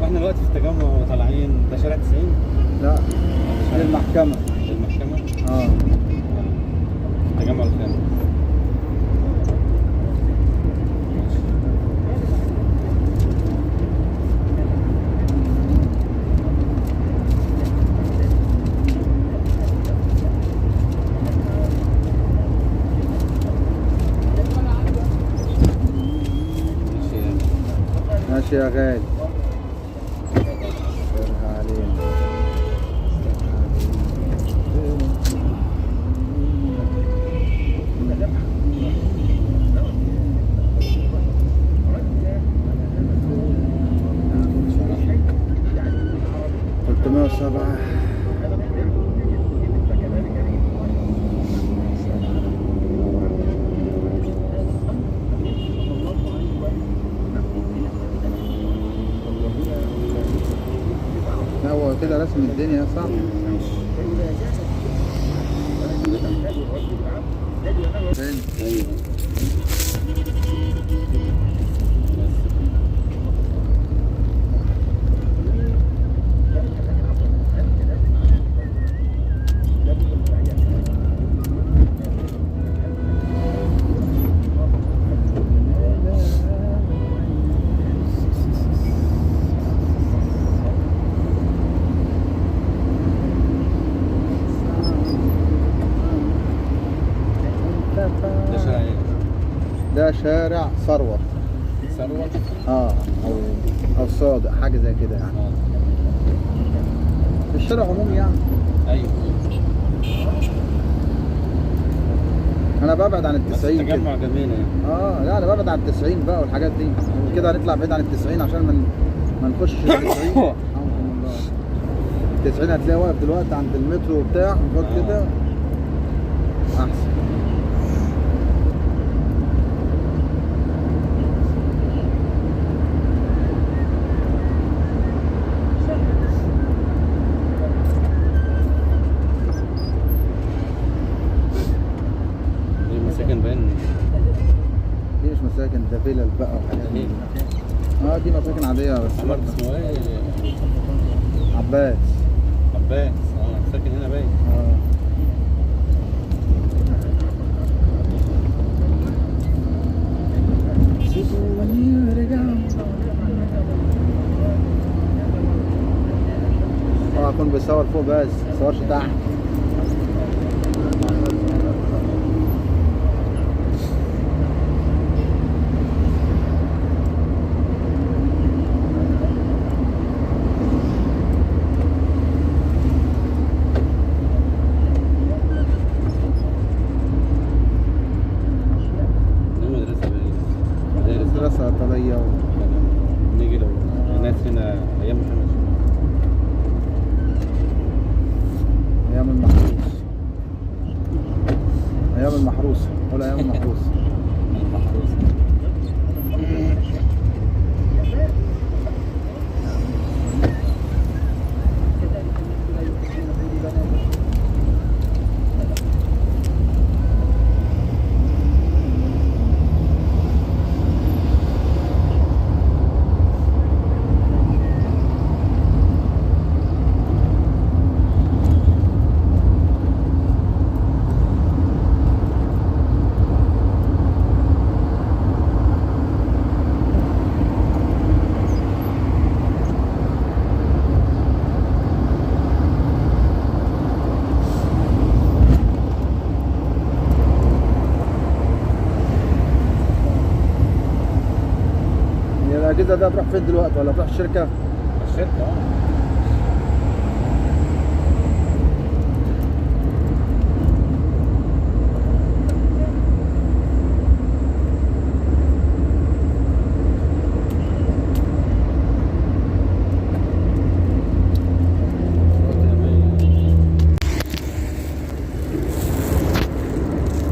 واحنا دلوقتي في التجمع طالعين، ده شارع 90؟ لا للمحكمة. المحكمة؟ التجمع الخامس. ماشي يا غالي. سرها علينا. 307. هو كده رسم الدنيا صح؟ فين؟ ايوه. ده شارع ثروت. ثروت؟ او صادق، حاجه زي كده يعني. الشارع عمومي يعني. ايوه. انا ببعد عن ال90 كده. تجمع جميل يعني. لا انا ببعد عن ال90 بقى والحاجات دي كده، هنطلع بعيد عن ال90 عشان ما نخشش ال90. ال90 هتلاقيه واقف دلوقتي عند المترو وبتاع نقعد كده احسن. دي مش مساكن، ده فيلل بقى وحاجات دي. دي مساكن عادية بس. اسمه ايه؟ عباس. عباس، ساكن هنا باين. اكون بيصور فوق بس ما بيصورش تحت. مدرسة إيطالية نيجي لو الناس هنا أيام محمد. أيام المحروس. أيام المحروسة ولا أيام المحروسة؟ المحروسة. الأجهزة ده هتروح فين دلوقتي ولا هتروح الشركة؟ الشركة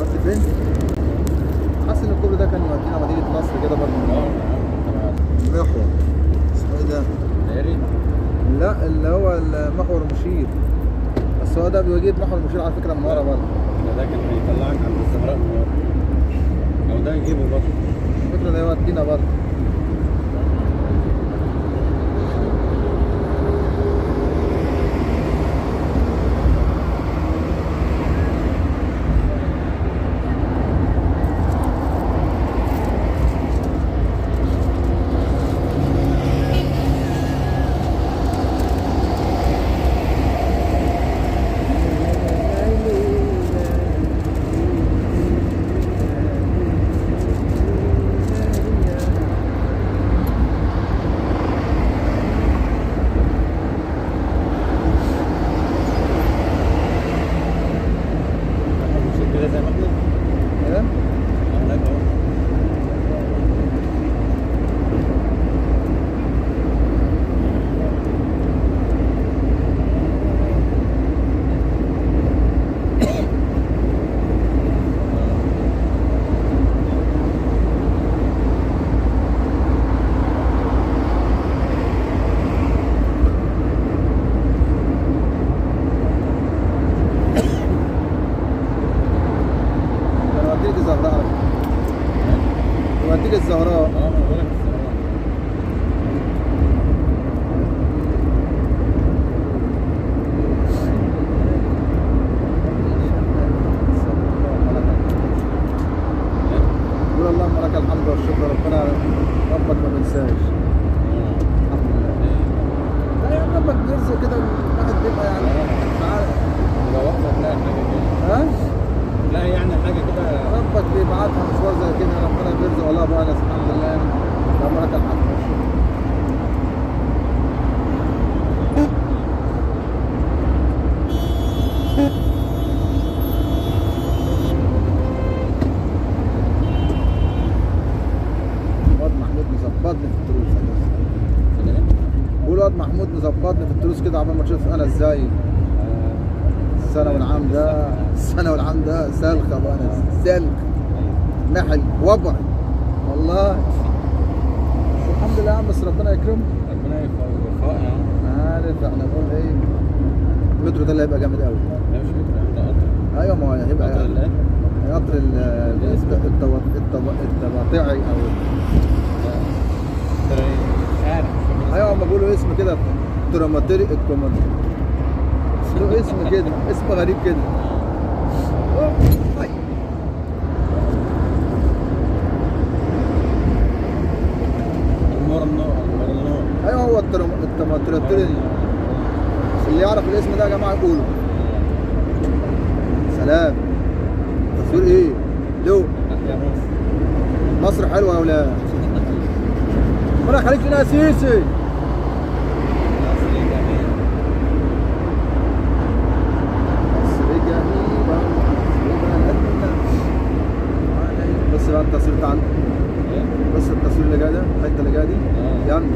رحت فين؟ حاسس إن الكوبري ده كان يودينا مدينة نصر كده برضه. محور اسمه ايه ده؟ دايري. لا اللي هو المحور المشير، بس هو ده بيجيب محور المشير على فكره من ورا برضه. ده كان هيطلعك عند الزهراء من ورا، او ده يجيبه برضه. الفكره ده يودينا برضه. كده زي ما احنا ايه؟ هناك اهو. يوديك الزهراء على فكرة. يوديك الزهراء. اه ما بقولك الزهراء. قول اللهم لك الحمد والشكر، ربنا ربك ما بنساش. الحمد لله. لا يا ربك بيرزق كده الواحد بيبقى يعني عارف. لو واحدة تلاقي حاجة كده، ها؟ تلاقي يعني حاجة كده. ربك بيبعتها مشوار زي كده، ربنا بيرزق والله ابو انس الحمد لله يعني. اللهم لك الحمد والشكر. الواد محمود مظبطني في التروس. بقول الواد محمود مظبطني في التروس كده عمال ما تشوف انا ازاي. السنة والعام ده سلخ يا ابو انس، سلخ نحل وبر والله. الحمد لله يا عم، بس ربنا يكرمه. ربنا يوفقنا يا عم. عارف احنا بنقول ايه؟ المترو ده اللي هيبقى جامد قوي. لا مش فكرة، ده قطر. ايوه ما هو هيبقى قطر الآن؟ قطر التباطعي او قطر ايه؟ مش عارف. ايوه هم بيقولوا اسم كده تراماتيري له اسم كده، اسم غريب كده. طيب. المرنو. ايوه هو التراماتيري. اللي يعرف الاسم ده يا جماعه يقولوا. سلام. تصوير ايه؟ لو يا مصر حلوه يا ولاد. ربنا يخليك لنا يا سيسي. بس بقى التصوير بتاع بس التصوير اللي جاي ده، الحته اللي جايه دي جامده.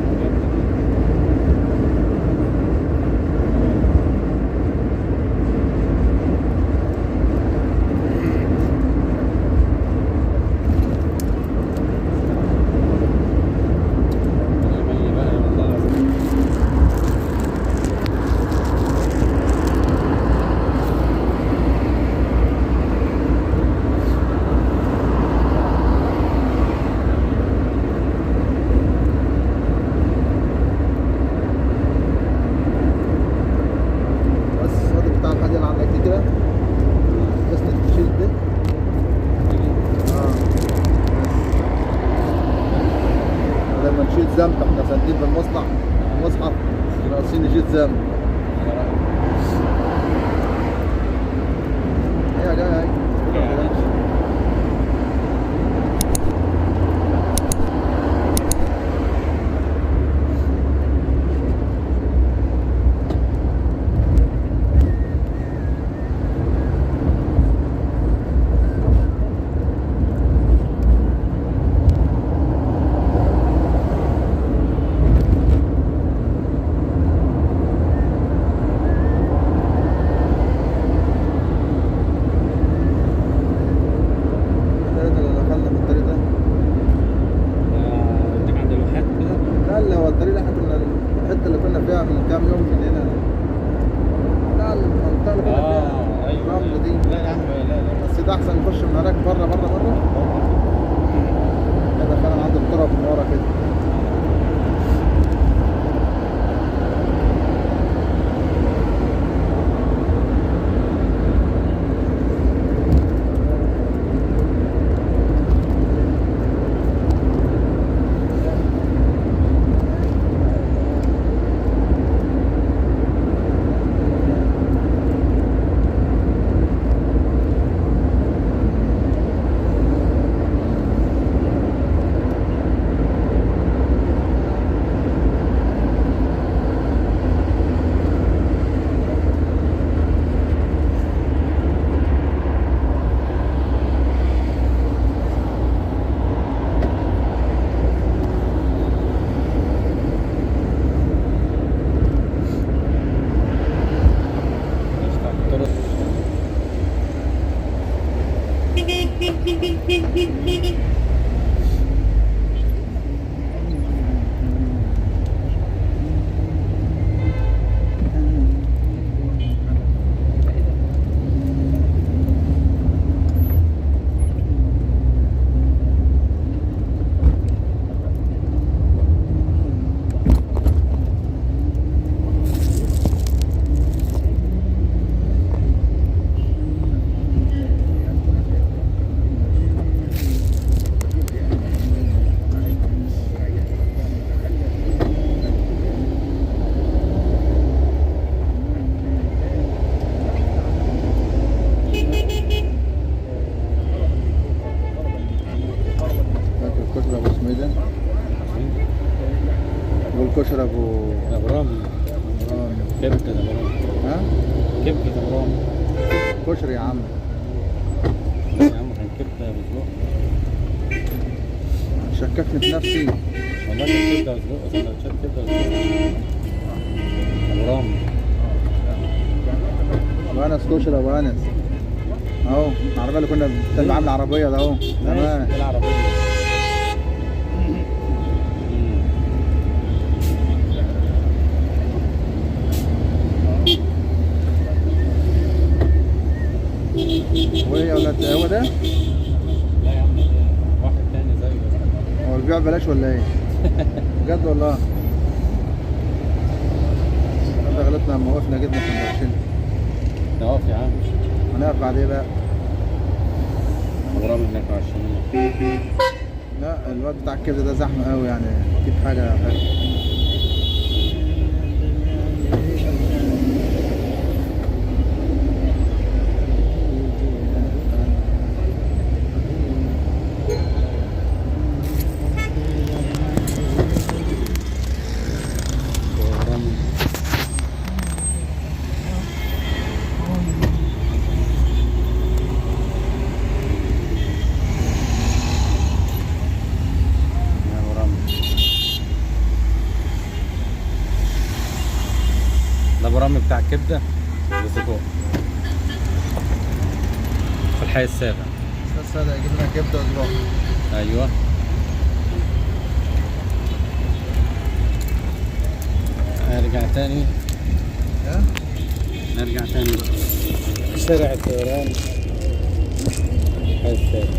نشيل ذنب، احنا ساندين بالمصنع المصحف ناقصين نشيل ذنب. هي جايه اهي. كشري ابو ابو رامي. رامي. كبده ابو رامي. ها؟ كبده ابو رامي. كشري يا عم. لا يا عم كان كبده بسجق. شككني في نفسي. والله كان كبده وسجق، سندوتشات كبده وسجق. ابو رامي. ابو انس كشري ابو انس اهو. العربيه اللي كنا بنتكلم عنها العربيه ده اهو. تمام. دي العربيه. وهي ولاد هو ده؟ لا يا عم ده واحد تاني زيه. هو البيع بلاش ولا ايه؟ بجد والله. ده غلطنا لما وقفنا جبنا سندوتشين. نقف يا عم. هنقف بعد ايه بقى؟ ابو رامي هناك 20. لا الواد بتاع الكبده ده زحمه قوي يعني. اكيد حاجه حلوه. ده ابو رامي بتاع الكبده والسجق في الحي السابع. استاذ سادة يجيب لنا كبده وسجق. ايوه. نرجع تاني. ها؟ نرجع تاني بقى. شارع الطيران الحي السابع.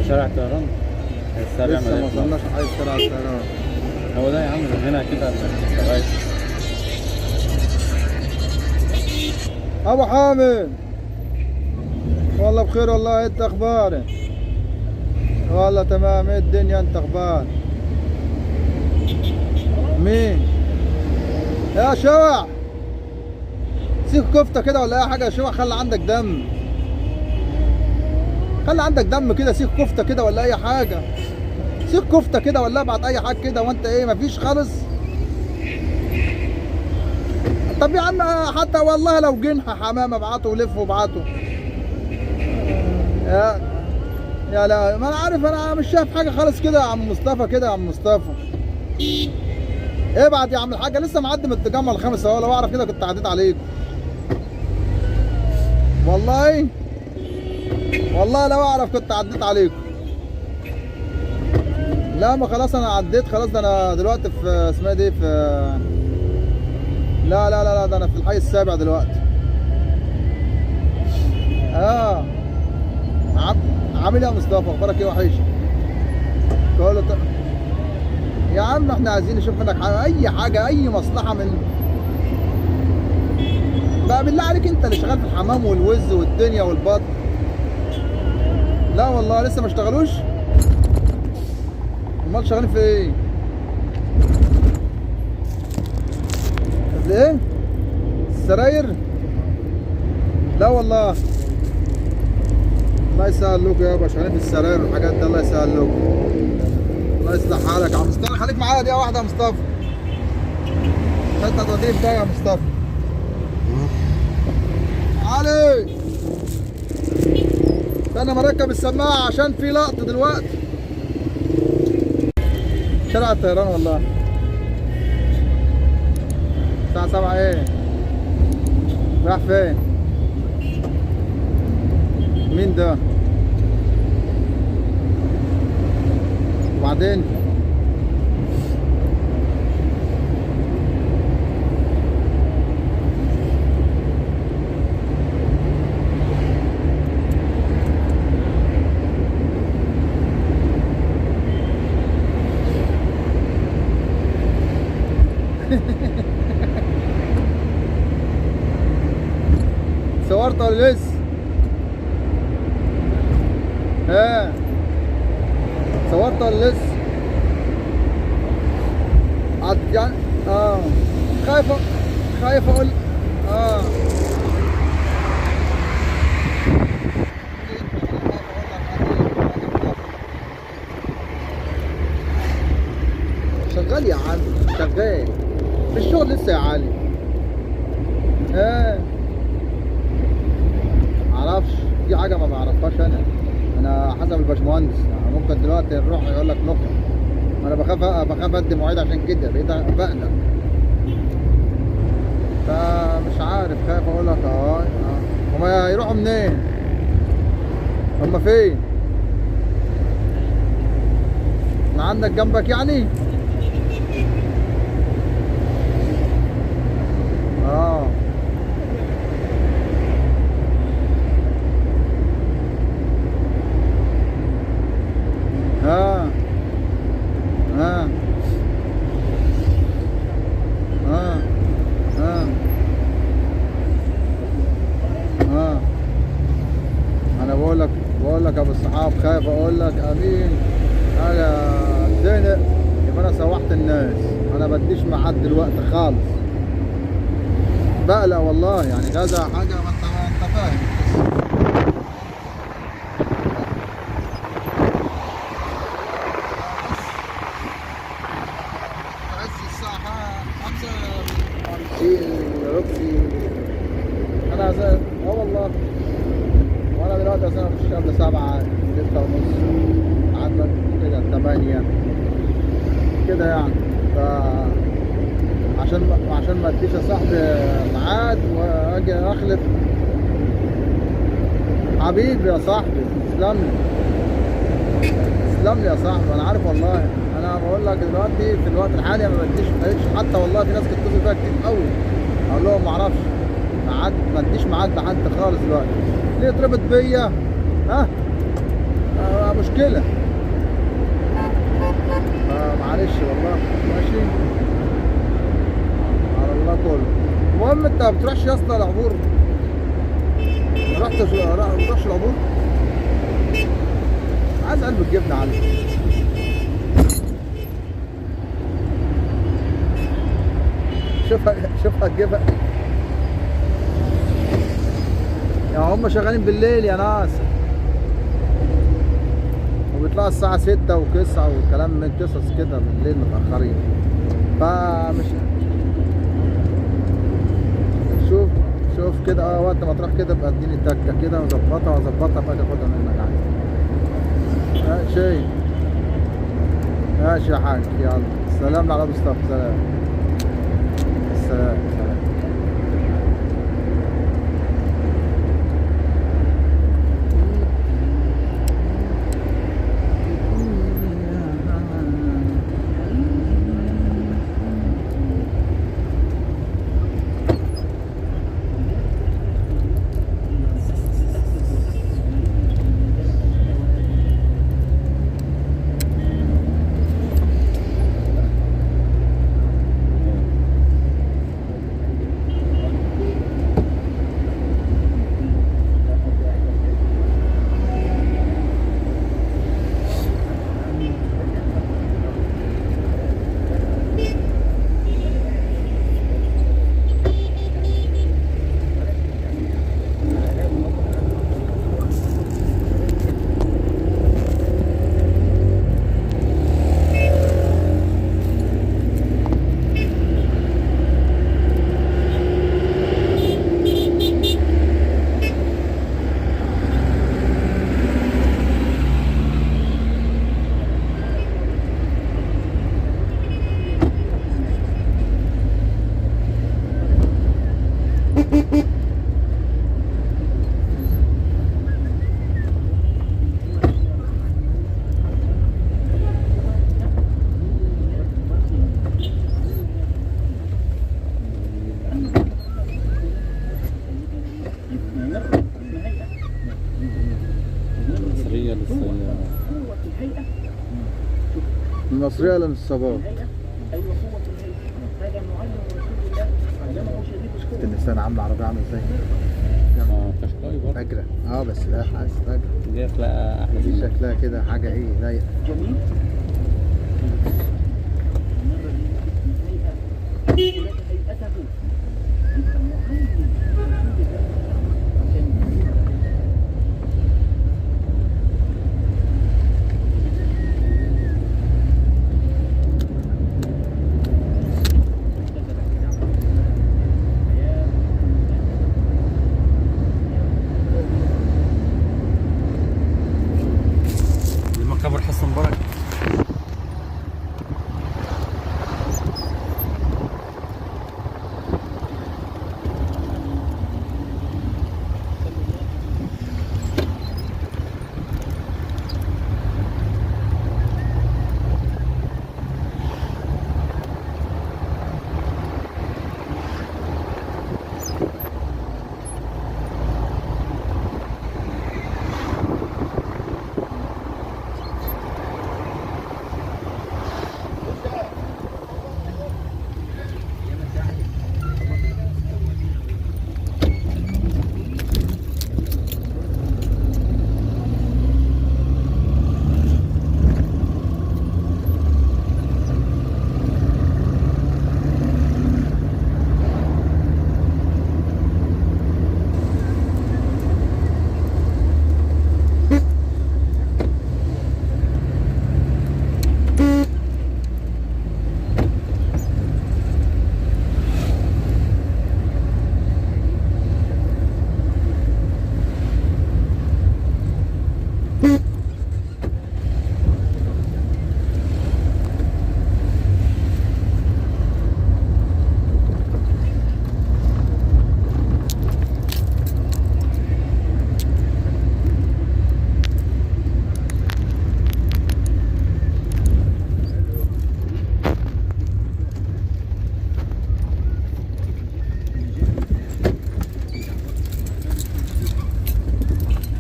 شارع الطيران السابع. لسه ما وصلناش حي شارع الطيران. هو ده يا عم من هنا كده لغايه. ابو حامد والله بخير والله. انت اخبارك؟ والله تمام. ايه الدنيا انت اخبار؟ مين؟ يا شوع سيخ كفته كده ولا اي حاجه يا شوع. خلي عندك دم. خلي عندك دم كده. سيخ كفته كده ولا اي حاجه. سيخ كفته كده ولا ابعت اي حاجه كده. وانت ايه مفيش خالص؟ طب يا عم حتى والله لو جنح حمام ابعته ولف وابعته. يا لا ما انا عارف. انا مش شايف حاجه خالص كده يا عم مصطفى. كده يا عم مصطفى ابعت يا عم الحاجه. لسه معدي من التجمع الخامس اهو. لو اعرف كده كنت عديت عليك والله. والله لو اعرف كنت عديت عليكم. لا ما خلاص انا عديت خلاص. ده انا دلوقتي في اسمها دي في لا ده انا في الحي السابع دلوقتي. عامل ايه يا مصطفى؟ اخبارك ايه وحش؟ كله يا عم احنا عايزين نشوف منك حاجه. اي حاجه اي مصلحه من بقى بالله عليك. انت اللي شغال في الحمام والوز والدنيا والبط. لا والله لسه ما اشتغلوش. امال شغالين في ايه؟ ايه؟ السراير؟ لا والله. الله يسهل لكم يابا. شغالين في السراير والحاجات دي. الله يسهل لكم. الله يصلح حالك يا عم مصطفى. خليك معايا دقيقة واحدة يا مصطفى. انت هتوديني في ده يا مصطفى. علي استنى ما اركب السماعة عشان في لقط دلوقتي. شارع الطيران والله. الساعة 7 ايه؟ رايح فين؟ مين ده؟ وبعدين؟ صورت ولا لسه؟ ها صورت ولا لسه؟ يعني خايف اقول اه شغال يا عم، شغال في الشغل لسه يا علي. معرفش، دي حاجة ما بعرفهاش انا حسب الباشمهندس. يعني ممكن دلوقتي نروح يقول لك نقطة، انا بخاف ادي مواعيد عشان كده بقيت بقلق. فمش عارف، خايف اقول لك هما يروحوا منين؟ هما فين؟ من عندك جنبك يعني؟ انا بقول لك يا ابو الصحاب، خايف اقول لك امين انا اتزنق يبقى انا سوحت الناس. انا بديش ميعاد دلوقتي خالص، بقلق والله. يعني كذا حاجه ما انت فاهم. انا والله وانا دلوقتي اصلا في الشهر 7 6 ونص عندك كده 8 كده يعني. عشان ما اديش يا صاحبي ميعاد واجي اخلف. حبيبي يا صاحبي، تسلم لي يا صاحبي. انا عارف والله، انا بقول لك دلوقتي في الوقت الحالي ما بديش حتى والله. في ناس بتتصل بيا كتير قوي اقول لهم ما اعرفش ميعاد، ما اديش ميعاد لحد خالص دلوقتي. ليه تربط بيا؟ مشكله. معلش والله، ماشي على الله كله. المهم انت ما بتروحش يا اسطى العبور؟ ما بتروحش العبور؟ عايز قلب الجبنه عليك. شوفها تجيبها. يا هم شغالين بالليل يا ناس، وبيطلعوا الساعة 6 و9 والكلام من قصص كده بالليل متأخرين. فمش شوف كده وقت ما تروح كده بقى اديني تكة كده واظبطها بقى تاخدها منك عادي. شيء ماشي يا حاج، يلا سلام على مصطفى. سلام. المصرية للصباح. أيوة قوة الهيئة هذا معين بص انا عامله عربيه عامله ازاي. كشكاي برضه. فجرة بس لا حاسس فجرة. دي اخلاقها احلى دي منها. شكلها كده حاجة ايه لايقة. جميل. هيئته مثل معين